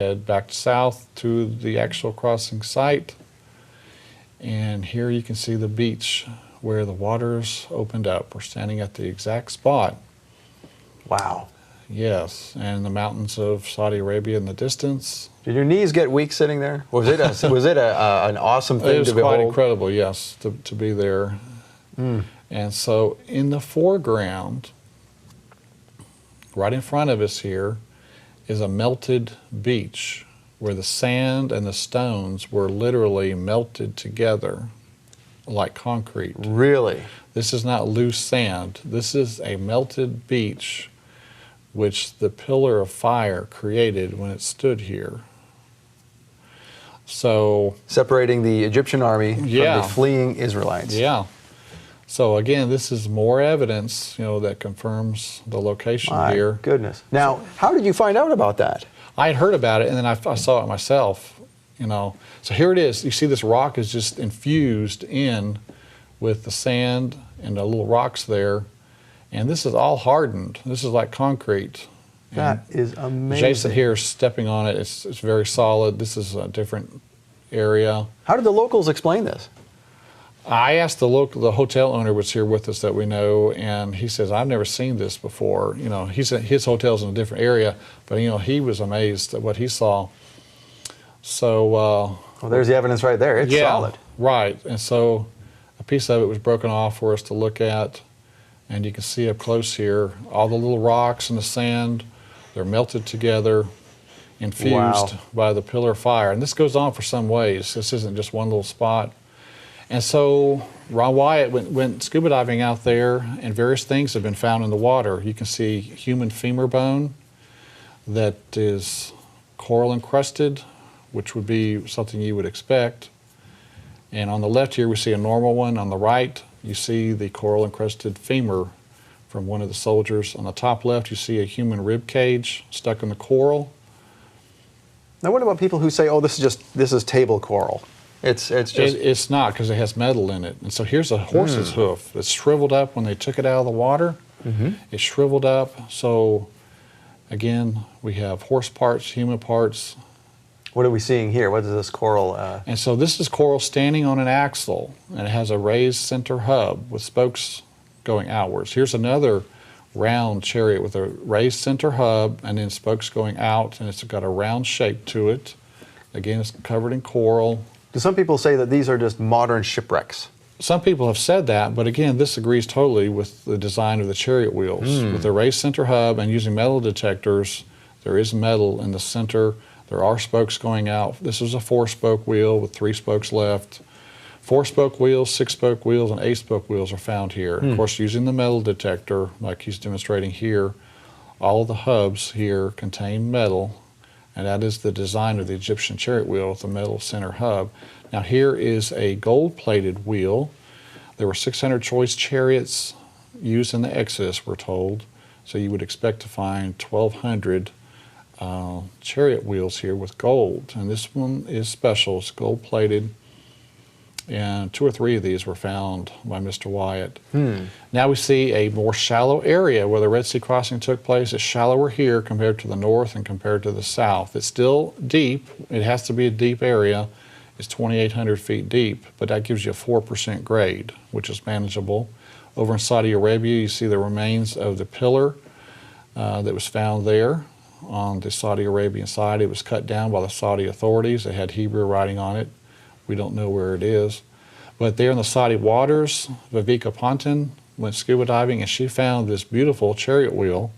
Head back south to the actual crossing site. And here you can see the beach where the waters opened up. We're standing at the exact spot. Wow. Yes, and the mountains of Saudi Arabia in the distance. Did your knees get weak sitting there? Was it an awesome thing to behold? It was quite incredible, yes, to be there. And so in the foreground, right in front of us here, is a melted beach where the sand and the stones were literally melted together like concrete. Really? This is not loose sand. This is a melted beach which the pillar of fire created when it stood here. So separating the Egyptian army from the fleeing Israelites. Yeah. So again, this is more evidence, that confirms the location here. My goodness. Now, how did you find out about that? I had heard about it, and then I saw it myself, So here it is. You see this rock is just infused in with the sand and the little rocks there. And this is all hardened. This is like concrete. That is amazing. Jason here is stepping on it. It's very solid. This is a different area. How did the locals explain this? I asked the hotel owner was here with us that we know, and he says, I've never seen this before. He said his hotel's in a different area, but he was amazed at what he saw. So well, there's the evidence right there. It's solid. Right. And so a piece of it was broken off for us to look at, and you can see up close here all the little rocks and the sand. They're melted together, infused by the pillar of fire. And this goes on for some ways. This isn't just one little spot. And so Ron Wyatt went scuba diving out there, and various things have been found in the water. You can see human femur bone that is coral encrusted, which would be something you would expect. And on the left here, we see a normal one. On the right, you see the coral encrusted femur from one of the soldiers. On the top left, you see a human rib cage stuck in the coral. Now, what about people who say, "Oh, this is table coral"? It's not, because it has metal in it. And so here's a horse's hoof. It's shriveled up when they took it out of the water. It's shriveled up. So again, we have horse parts, human parts. What are we seeing here? What is this coral? And so this is coral standing on an axle, and it has a raised center hub with spokes going outwards. Here's another round chariot with a raised center hub and then spokes going out, and it's got a round shape to it. Again, it's covered in coral. Do some people say that these are just modern shipwrecks? Some people have said that, but again, this agrees totally with the design of the chariot wheels. With the raised center hub and using metal detectors, there is metal in the center. There are spokes going out. This is a 4-spoke wheel with 3 spokes left. 4-spoke wheels, 6-spoke wheels, and 8-spoke wheels are found here. Of course, using the metal detector, like he's demonstrating here, all of the hubs here contain metal, and that is the design of the Egyptian chariot wheel with the metal center hub. Now here is a gold-plated wheel. There were 600 choice chariots used in the Exodus, we're told, so you would expect to find 1,200 chariot wheels here with gold. And this one is special. It's gold-plated, and 2 or 3 of these were found by Mr. Wyatt. Now we see a more shallow area where the Red Sea crossing took place. It's shallower here compared to the north and compared to the south. It's still deep. It has to be a deep area. It's 2,800 feet deep, but that gives you a 4% grade, which is manageable. Over in Saudi Arabia, you see the remains of the pillar that was found there on the Saudi Arabian side. It was cut down by the Saudi authorities. It had Hebrew writing on it. We don't know where it is. But there in the Saudi waters, Viveka Ponton went scuba diving, and she found this beautiful chariot wheel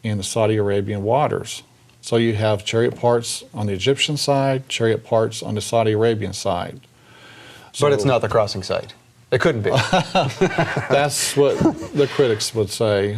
in the Saudi Arabian waters. So you have chariot parts on the Egyptian side, chariot parts on the Saudi Arabian side. So, but it's not the crossing site. It couldn't be. That's what the critics would say.